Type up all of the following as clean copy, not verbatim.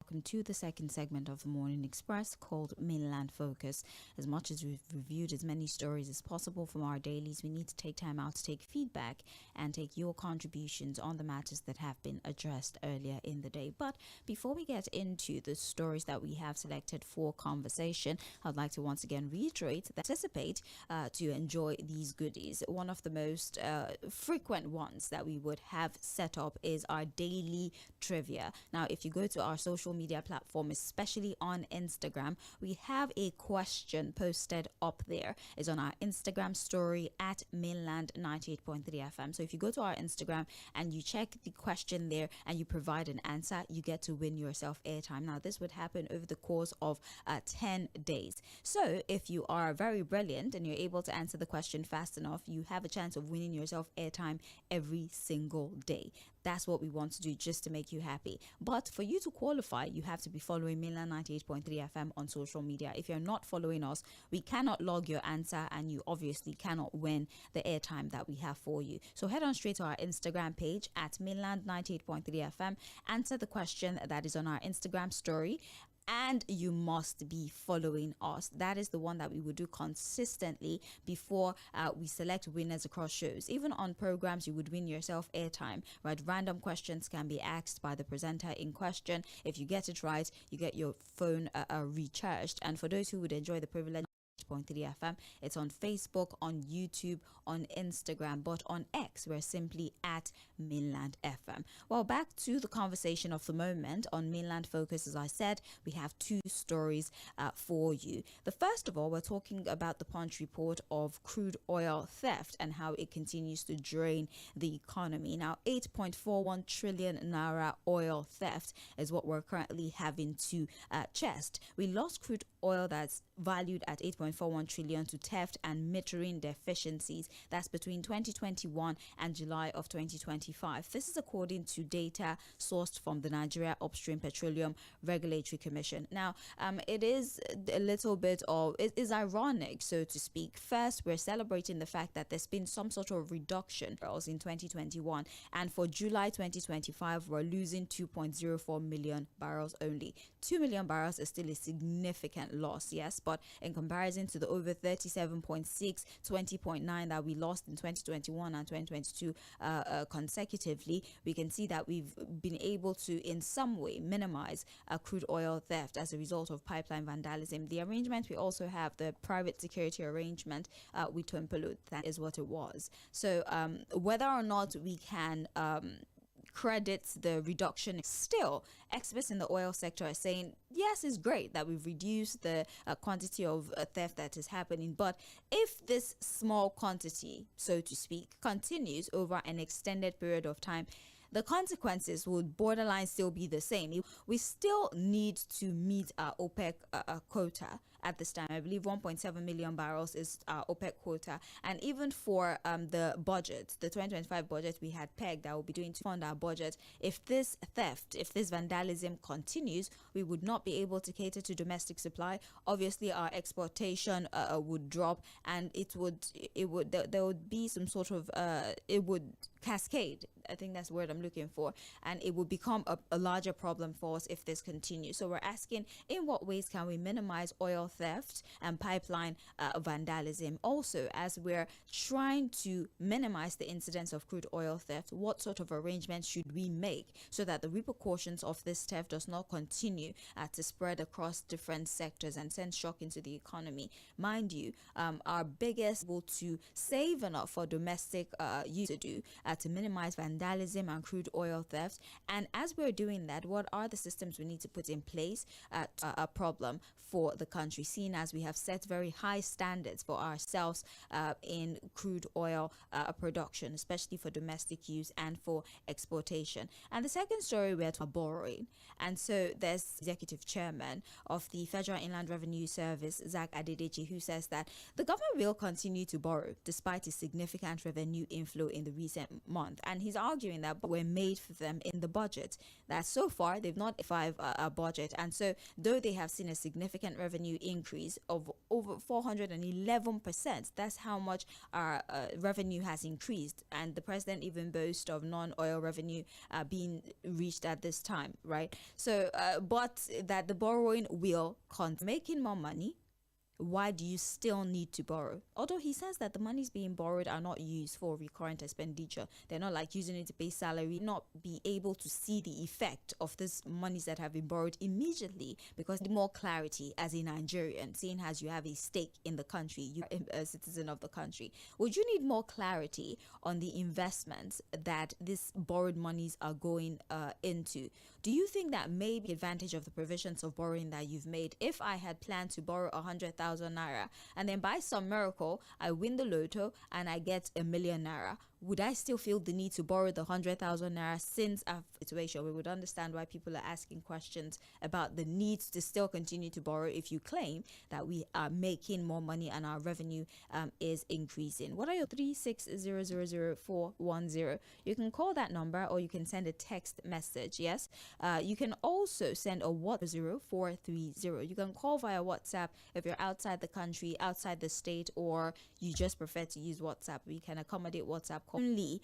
welcome to the second segment of the Morning Express called Mainland Focus. As much as we've reviewed as many stories as possible from our dailies, we need to take time out to take feedback and take your contributions on the matters that have been addressed earlier in the day. But before we get into the stories that we have selected for conversation, I'd like to once again reiterate that anticipate to enjoy these goodies. One of the most frequent ones that we would have set up is our daily trivia. Now, if you go to our social media platform, especially on Instagram, we have a question posted up there. It's on our Instagram story at Mainland 98.3 FM. So if you go to our Instagram and you check the question there and you provide an answer, you get to win yourself airtime. Now, this would happen over the course of 10 days. So if you are very brilliant and you're able to answer the question fast enough, you have a chance of winning yourself airtime every single day. That's what we want to do, just to make you happy. But for you to qualify, you have to be following Mainland 98.3 FM on social media. If you're not following us, we cannot log your answer and you obviously cannot win the airtime that we have for you. So head on straight to our Instagram page at Mainland 98.3 FM, answer the question that is on our Instagram story, and you must be following us. That is the one that we will do consistently before we select winners across shows. Even on programs, you would win yourself airtime, right? Random questions can be asked by the presenter in question. If you get it right, you get your phone recharged. And for those who would enjoy the privilege, 3 FM. It's on Facebook, on YouTube, on Instagram, but on X, we're simply at Mainland FM. Well, back to the conversation of the moment on Mainland Focus. As I said, we have two stories for you. The first of all, we're talking about the Punch report of crude oil theft and how it continues to drain the economy. Now, 8.41 trillion naira oil theft is what we're currently having to chest. We lost crude oil that's valued at 8.41 trillion to theft and metering deficiencies. That's between 2021 and July of 2025. This is according to data sourced from the Nigeria Upstream Petroleum Regulatory Commission. Now, it is a little bit of, it is ironic, so to speak. First, we're celebrating the fact that there's been some sort of reduction in 2021, and for July 2025, we're losing 2.04 million barrels only. 2 million barrels is still a significant loss, yes, but in comparison to the over 37.6, 20.9 that we lost in 2021 and 2022 consecutively, we can see that we've been able to in some way minimize crude oil theft as a result of pipeline vandalism. The arrangement, we also have the private security arrangement with Tᴏɪnᴛᴛᴇʀ. That is what it was. So whether or not we can credits the reduction, still experts in the oil sector are saying yes, it's great that we've reduced the quantity of theft that is happening, but if this small quantity, so to speak, continues over an extended period of time, the consequences would borderline still be the same. We still need to meet our OPEC quota at this time. I believe 1.7 million barrels is our OPEC quota. And even for the budget, the 2025 budget we had pegged that we'll be doing to fund our budget, if this theft, if this vandalism continues, we would not be able to cater to domestic supply. Obviously, our exportation would drop, and there would be some sort of, it would cascade. I think that's the word I'm looking for, and it will become a larger problem for us if this continues. So we're asking, in what ways can we minimize oil theft and pipeline vandalism? Also, as we're trying to minimize the incidence of crude oil theft, what sort of arrangements should we make so that the repercussions of this theft does not continue to spread across different sectors and send shock into the economy? Mind you, our biggest goal to save enough for domestic use to do to minimize vandalism and crude oil theft. And as we're doing that, what are the systems we need to put in place a problem for the country, seeing as we have set very high standards for ourselves in crude oil production, especially for domestic use and for exportation. And the second story, we're talking about borrowing. And so there's executive chairman of the Federal Inland Revenue Service, Zach Adedeji, who says that the government will continue to borrow despite a significant revenue inflow in the recent month. And he's arguing that we're made for them in the budget, that so far they've not a budget, and so though they have seen a significant revenue increase of over 411%. That's how much our revenue has increased. And the president even boasts of non-oil revenue being reached at this time, right? So, but that the borrowing will continue. Making more money, why do you still need to borrow? Although he says that the monies being borrowed are not used for recurrent expenditure. They're not like using it to pay salary, not be able to see the effect of these monies that have been borrowed immediately, because more clarity as a Nigerian, seeing as you have a stake in the country, you're a citizen of the country. Would you need more clarity on the investments that these borrowed monies are going into? Do you think that maybe advantage of the provisions of borrowing that you've made, if I had planned to borrow 100,000 naira and then by some miracle I win the lotto and I get 1 million naira, would I still feel the need to borrow the 100,000 naira? Since our situation, we would understand why people are asking questions about the need to still continue to borrow if you claim that we are making more money and our revenue is increasing. What are your 3600410? You can call that number or you can send a text message. Yes, you can also send a WhatsApp 0430. You can call via WhatsApp if you're outside the country, outside the state, or you just prefer to use WhatsApp. We can accommodate WhatsApp. Only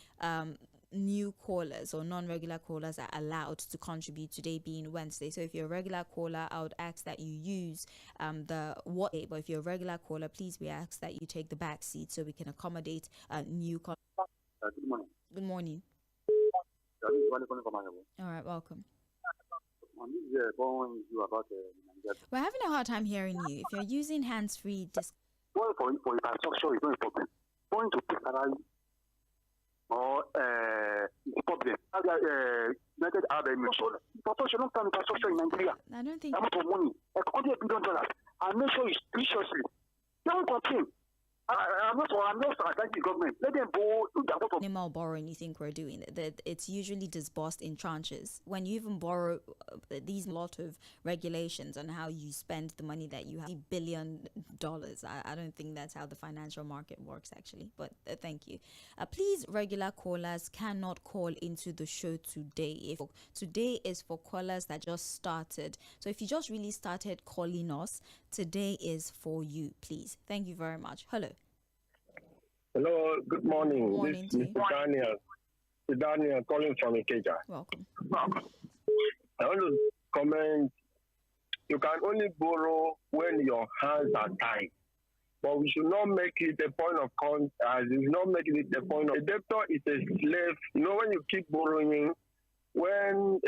new callers or non-regular callers are allowed to contribute, today being Wednesday. So if you're a regular caller, I would ask that you use the WhatsApp. But if you're a regular caller, please, we ask that you take the back seat so we can accommodate new callers. Good morning. Good morning. All right, welcome. We're having a hard time hearing you. If you're using hands-free, Well, for infrastructure is not a problem. Going to pay salary or it's a problem. United Arab Emirates. Infrastructure, long term infrastructure in Nigeria. I don't think. Amount of money, like $100 billion. And make sure it's preciously. Don't complain. I'm not against the government. Let them go do their work. Minimal borrowing, you think we're doing that? It's usually disbursed in tranches. When you even borrow, these lot of regulations on how you spend the money that you have, $1 billion. I don't think that's how the financial market works, actually. But thank you. Please, regular callers cannot call into the show today. Today is for callers that just started. So if you just really started calling us, today is for you, please. Thank you very much. Hello. Hello, good morning. Good morning This is Daniel calling from Ikeja. Welcome. I want to comment. You can only borrow when your hands are tied. But we should not make it a point of contact. We should not make it a point of... A debtor is a slave. You know, when you keep borrowing, when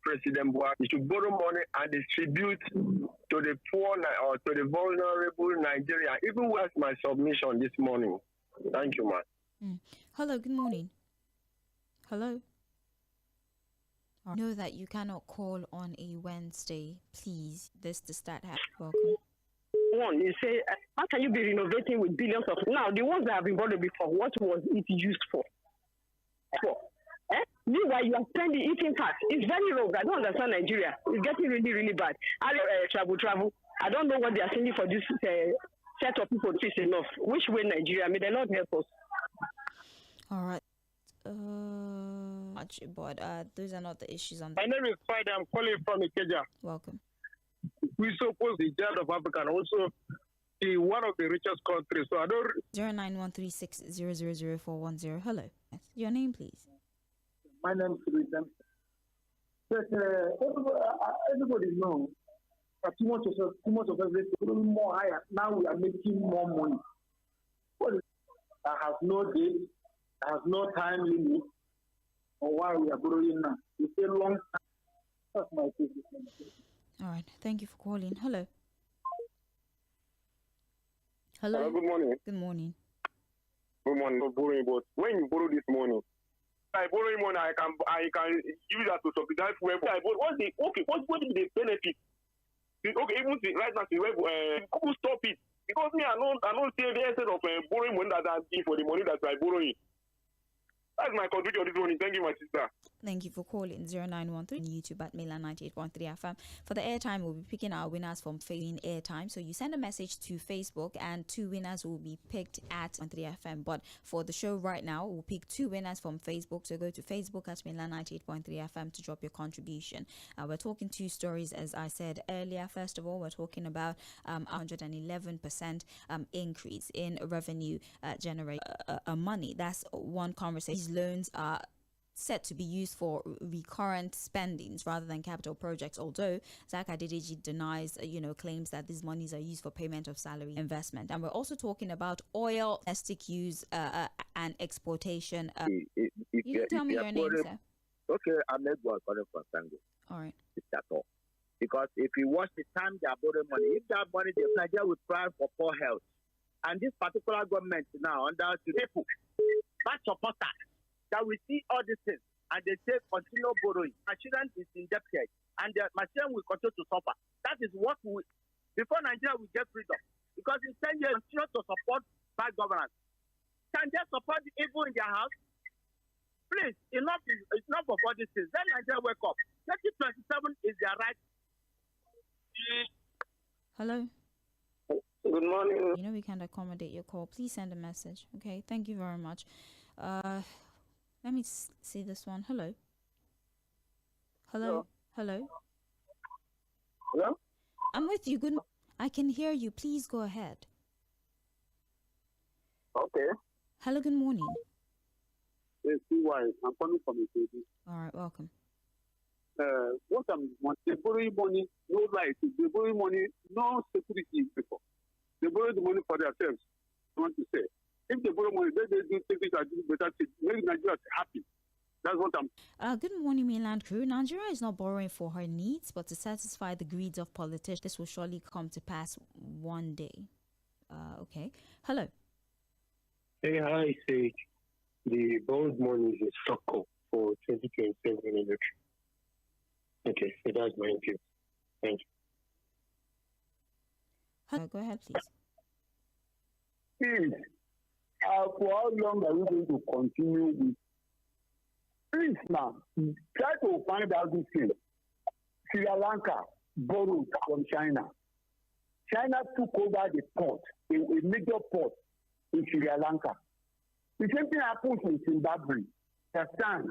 President Buhari should borrow money and distribute to the poor or to the vulnerable Nigeria. Even with my submission this morning. Thank you, man. Hello, good morning. Hello. I know that you cannot call on a Wednesday. Please, this to start happening. Welcome. One, you say, how can you be renovating with billions of... Now, the ones that have been borrowed before, what was it used for? Meanwhile, you are spending eating tax. It's very wrong. I don't understand Nigeria. It's getting really, really bad. Travel. I don't know what they are saying for this set of people. It's enough. Which way Nigeria? May the Lord help us. All right. But those are not the issues on. My name is Friday. I'm calling from Ikeja. Welcome. We suppose the giant of Africa and also the one of the richest countries. So I don't. 09136000410. Hello. Your name, please. My name is Rizan. But everybody knows that too much of everything more higher. Now we are making more money. I have no date, I have no time limit on why we are borrowing now. It's a long time. That's my position. All right. Thank you for calling. Hello. Hello. Good morning. Good morning. Good morning. Not borrowing, but when you borrow this money, I borrow money, I can use that to subsidize fuel. What's the benefit? Okay, even right now, who stop it? Because me, I don't see the essence of borrowing money that I give for the money that I borrowing. That's my contribution this morning. Thank you, my sister. Thank you for calling 0913 YouTube at Milan 98.3 FM. For the airtime, we'll be picking our winners from Fame Airtime. So you send a message to Facebook and 2 winners will be picked at 3 FM. But for the show right now, we'll pick 2 winners from Facebook. So go to Facebook at Milan 98.3 FM to drop your contribution. We're talking 2 stories, as I said earlier. First of all, we're talking about 111% increase in revenue generate money. That's one conversation. These loans are set to be used for recurrent spendings rather than capital projects, although Zaka denies claims that these monies are used for payment of salary investment. And we're also talking about oil, domestic use and exportation. You tell me your name, sir. Okay, I'm Edward calling from Tango. All right. That's all. Because if you watch the time they are borrowing money, if that money, Nigeria will cry for poor health. And this particular government now, under the people, that support that we see all these things, and they say continue borrowing. My children is indebted, and my children will continue to suffer. That is what we, before Nigeria will get freedom. Because in 10 years, continue to support bad governance. Can they support the evil in their house? Please, enough of all these things. Let Nigeria wake up. 2027 is their right. Hello. Good morning. We can't accommodate your call. Please send a message. Okay, thank you very much. Let me see this one. Hello. Hello. Hello. Hello? I'm with you. Good. I can hear you. Please go ahead. Okay. Hello. Good morning. Yes, CY. I'm coming from the city. All right. Welcome. What they borrowing money, no right. They borrowing money, no security people. They borrow the money for themselves. I want to say, if they borrow money, they do take it as better to make Nigeria happy. That's what I'm. Good morning, mainland crew. Nigeria is not borrowing for her needs, but to satisfy the greeds of politicians. This will surely come to pass one day. Okay. Hello. Hey, hi, Sage. The borrowed money is a struggle for 2027 election. Okay, so that's my view. Thank you. Go ahead, please. Please, for how long are we going to continue with? Please now, try to find out this thing. Sri Lanka borrowed from China. China took over the port, a major port in Sri Lanka. The same thing happens in Zimbabwe. Understand?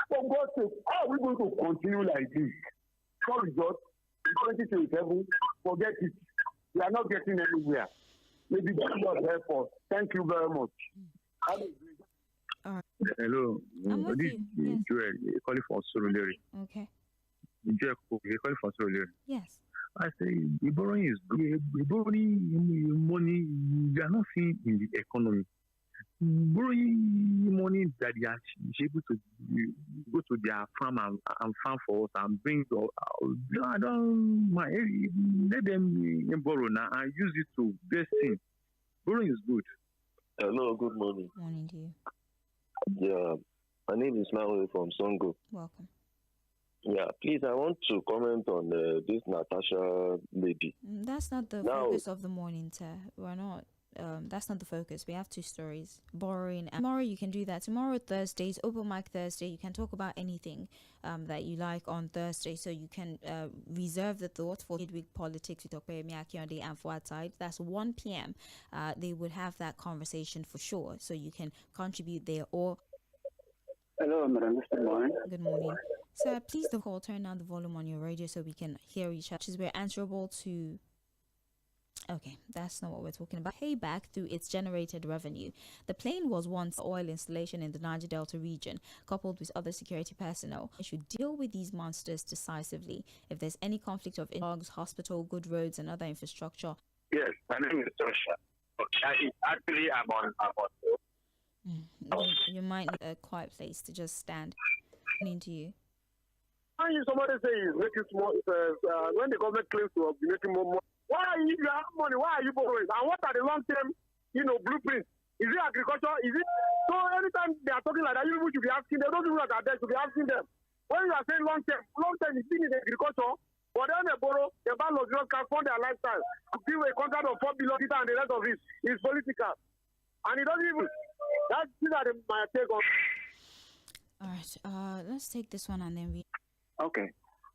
For God's sake, how are we going to continue like this? So result, in 2027, forget it. We are not getting anywhere. Maybe God help us. Thank you very much. All right. Hello. I'm with you. Yes. Joel, you're calling from Surulere. Okay. You're calling from Surulere. Yes. I say the borrowing is good. The borrowing money, we are not seeing in the economy. Borrowing money that they are able to go to their farm and farm for us and bring I don't mind. Let them borrow now and use it to best thing. Borrowing is good. Hello, good morning. Morning to you. Yeah, my name is Małe from Songo. Welcome. Yeah, please, I want to comment on this Natasha lady. That's not the focus of the morning, sir. We're not. That's not the focus. We have 2 stories. Borrowing. And tomorrow you can do that. Tomorrow, Thursdays, open mic Thursday. You can talk about anything that you like on Thursday. So you can reserve the thought for midweek politics with Tᴏɪᴛᴛᴇʀ and Fᴜᴜ. That's 1 p.m. They would have that conversation for sure. So you can contribute there or. Hello, madam. Good morning. Good morning. Sir, please the call. Turn down the volume on your radio so we can hear each other. We're answerable to. Okay, that's not what we're talking about. Payback through its generated revenue. The plane was once oil installation in the Niger Delta region, coupled with other security personnel. It should deal with these monsters decisively. If there's any conflict of dogs, hospital, good roads, and other infrastructure. Yes, my name is Joshua. Actually, I'm on. You might need a quiet place to just stand. Into you. Somebody say he's making small. When the government claims to be making more money, why are you have money? Why are you borrowing? And what are the long-term, blueprints? Is it agriculture? Is it? So anytime they are talking like that, you should be asking them. Those people that are there should be asking them. When you are saying long-term is in agriculture. But then they borrow, they buy luxurious cars for their lifestyle. To give a contract of 4 billion and the rest of it is political. And it doesn't even. These are my take on. All right, let's take this one and then we. Okay.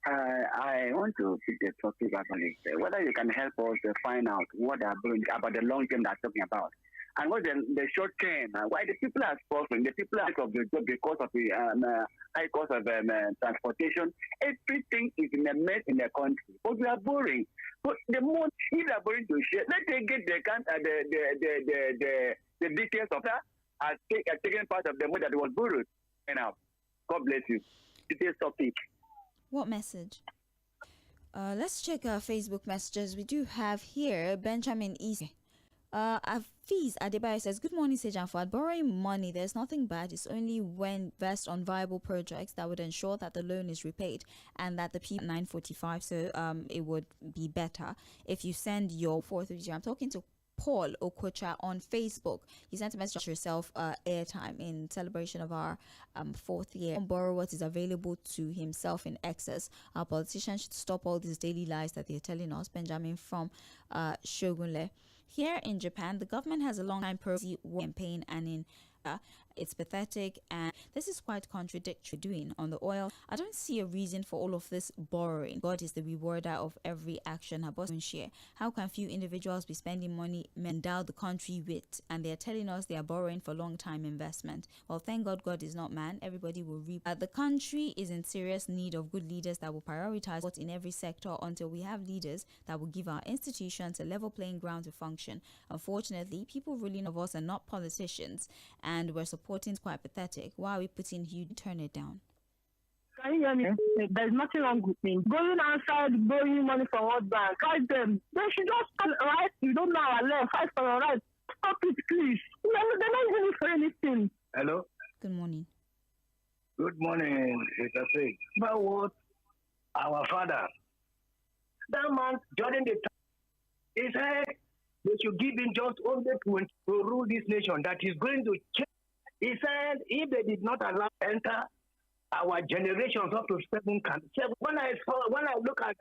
I want to pick the topic up on it. Whether you can help us find out what they are doing about the long term they're talking about. And what the short term, why the people are suffering, the people are out of the job because of the high cost of transportation. Everything is in a mess in the country. But we are borrowing. But the more if they are borrowing to share, let them get the details of that are taken part of the money that was borrowed. And now, God bless you. Today's topic. What message? Let's check our Facebook messages. We do have here Benjamin East. Afiz Adebayo says, good morning, Sage and Fuad. Borrowing money, there's nothing bad. It's only when invest on viable projects that would ensure that the loan is repaid and that the people 945. So it would be better if you send your 430. I'm talking to Paul Okocha on Facebook. He sent a message to yourself airtime in celebration of our 4th year. Borrow what is available to himself in excess. Our politicians should stop all these daily lies that they're telling us. Benjamin from Shogunle. Here in Japan, the government has a long time campaign, and in it's pathetic, and this is quite contradictory. Doing on the oil, I don't see a reason for all of this borrowing. God is the rewarder of every action. How can few individuals be spending money endow the country with, and they're telling us they are borrowing for long time investment? Well, thank God, God is not man. Everybody will reap. The country is in serious need of good leaders that will prioritize what's in every sector until we have leaders that will give our institutions a level playing ground to function. Unfortunately, people ruling of us are not politicians, and we're supporting is quite pathetic. Why are we putting you to turn it down? Can you hear me? There's nothing wrong with me. Going outside, borrowing money from World Bank, fight them. They should just stand right. You don't know our left. Fight for our right. Stop it, please. They're not using it for anything. Hello? Good morning. Good morning, Mr. Singh. About what our father, that man, during the time, he said they should give him just only to rule this nation, that is going to change. He said if they did not allow enter our generations up to 7 can. When I look at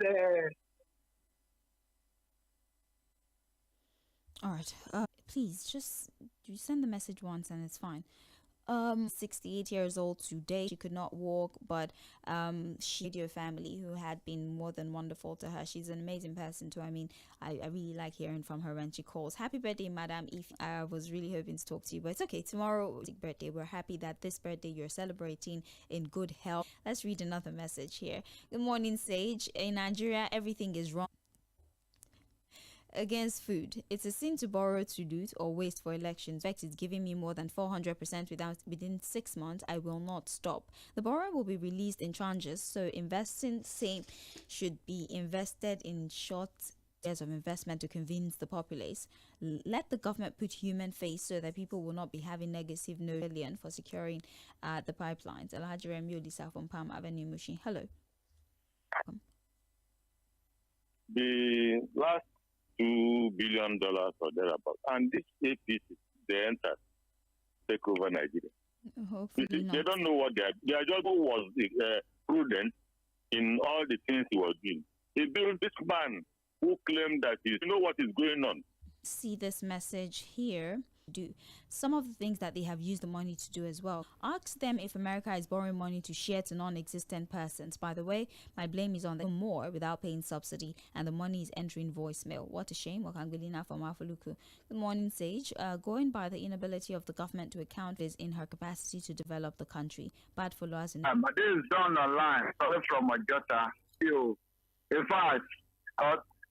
all right, please just you send the message once and it's fine. 68 years old today. She could not walk, but she had a family who had been more than wonderful to her. She's an amazing person too. I mean, I really like hearing from her when she calls. Happy birthday, Madam If. I was really hoping to talk to you, but it's okay. Tomorrow, birthday. We're happy that this birthday you're celebrating in good health. Let's read another message here. Good morning, Sage. In Nigeria, everything is wrong against food. It's a sin to borrow, to loot, or waste for elections. In fact, it's giving me more than 400% within 6 months. I will not stop. The borrower will be released in tranches, so investing same should be invested in short years of investment to convince the populace. Let the government put human face so that people will not be having negative million for securing the pipelines. Alhaji Remi Olisa from Palm Avenue, Mushin. Hello. Welcome. The last $2 billion or thereabouts, and this APC, they entered, take over Nigeria. Hopefully not. They don't know what they are. They are just who was prudent in all the things he was doing. He built this man who claimed that he know what is going on. See this message here. Do some of the things that they have used the money to do as well. Ask them if America is borrowing money to share to non-existent persons. By the way, my blame is on them more without paying subsidy, and the money is entering voicemail. What a shame. Wakangulina from Afoluku. Good morning, Sage. Going by the inability of the government to account is in her capacity to develop the country. Bad for laws. This is done online. Sorry from Majota. In fact,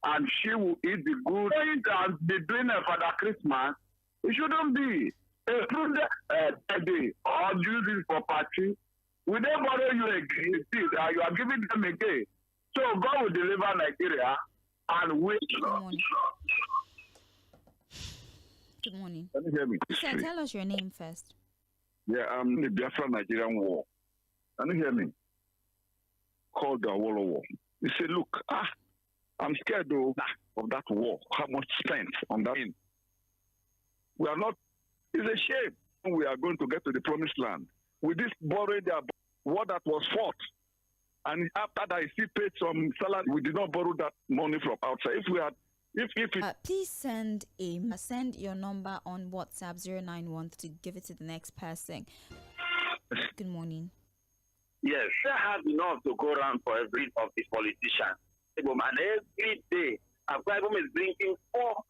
and she will eat the good. And be doing it for the Christmas. It shouldn't be a prudent day or use it for party. We don't borrow you again. You are giving them again. So God will deliver Nigeria and wait. Good morning. Good morning. Can you hear me? Sir, tell us your name first. Yeah, I'm the Biafra Nigerian War. Can you hear me? Called the World War. You say, look, I'm scared though of that war. How much spent on that? We are not, it's a shame we are going to get to the promised land. With this borrowing, the war that was fought. And after that, he still paid some salary. We did not borrow that money from outside. If we had Please send your number on WhatsApp 091 to give it to the next person. Good morning. Yes, I have enough to go around for every of these politicians. And every day, Aquarium is drinking $567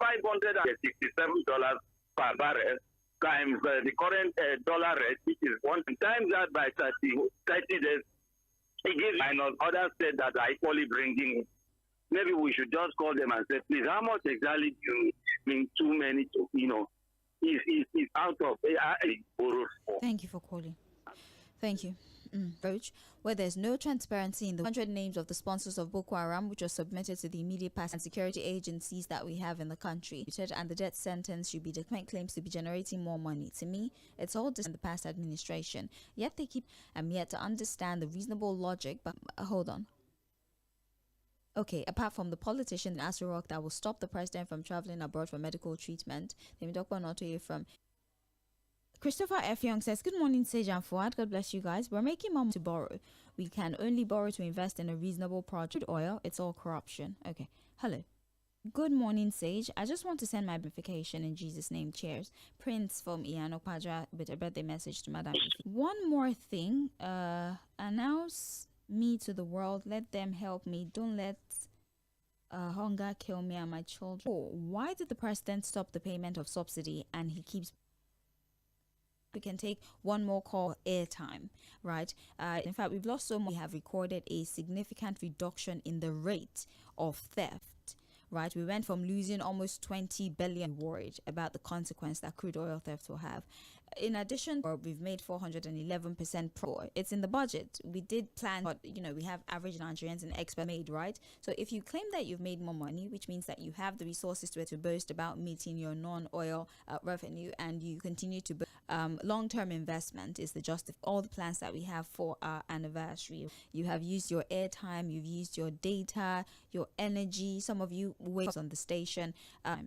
per barrel times the current dollar rate, which is one times that by 30 days. It gives minus others said that are equally bringing. Maybe we should just call them and say, please, how much exactly do you mean too many to, is out of borrowed for? Thank you for calling. Thank you. Approach where there's no transparency in the 100 names of the sponsors of Boko Haram, which was submitted to the immediate past and security agencies that we have in the country. And the death sentence should be the claims to be generating more money. To me, it's all this in the past administration. Yet they keep, I'm yet to understand the reasonable logic, but hold on. Okay, apart from the politician in Aso Rock that will stop the president from traveling abroad for medical treatment, from Christopher F. Young says, good morning, Sage and Fuad. God bless you guys. We're making money to borrow. We can only borrow to invest in a reasonable project. Oil, it's all corruption. Okay. Hello. Good morning, Sage. I just want to send my notification in Jesus' name. Cheers. Prince from Iano Padra with a birthday message to Madam. One more thing. Announce me to the world. Let them help me. Don't let hunger kill me and my children. Oh, why did the president stop the payment of subsidy and he keeps... We can take one more call, airtime, right? In fact, we've lost so much. We have recorded a significant reduction in the rate of theft, right? We went from losing almost 20 billion, worried about the consequence that crude oil theft will have. In addition, we've made 411% pro. It's in the budget. We did plan, but we have average Nigerians and expert made, right? So if you claim that you've made more money, which means that you have the resources to boast about meeting your non-oil revenue, and you continue to long-term investment is the just of all the plans that we have for our anniversary. You have used your airtime, you've used your data, your energy. Some of you wait on the station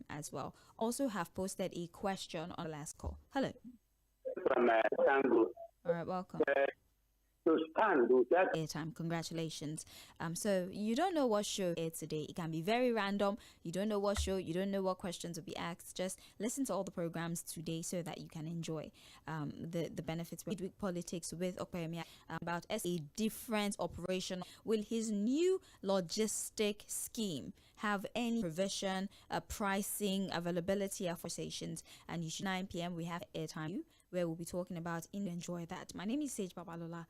as well. Also have posted a question on the last call. Hello. From Tango. All right, welcome. To stand with that airtime, congratulations. So you don't know what show is today. It can be very random. You don't know what show, you don't know what questions will be asked. Just listen to all the programs today so that you can enjoy the benefits. With politics with Okpeyemi about a different operation. Will his new logistic scheme have any provision, pricing, availability of conversations? And you should 9 p.m. we have airtime where we'll be talking about enjoy that. My name is Sage Babalola.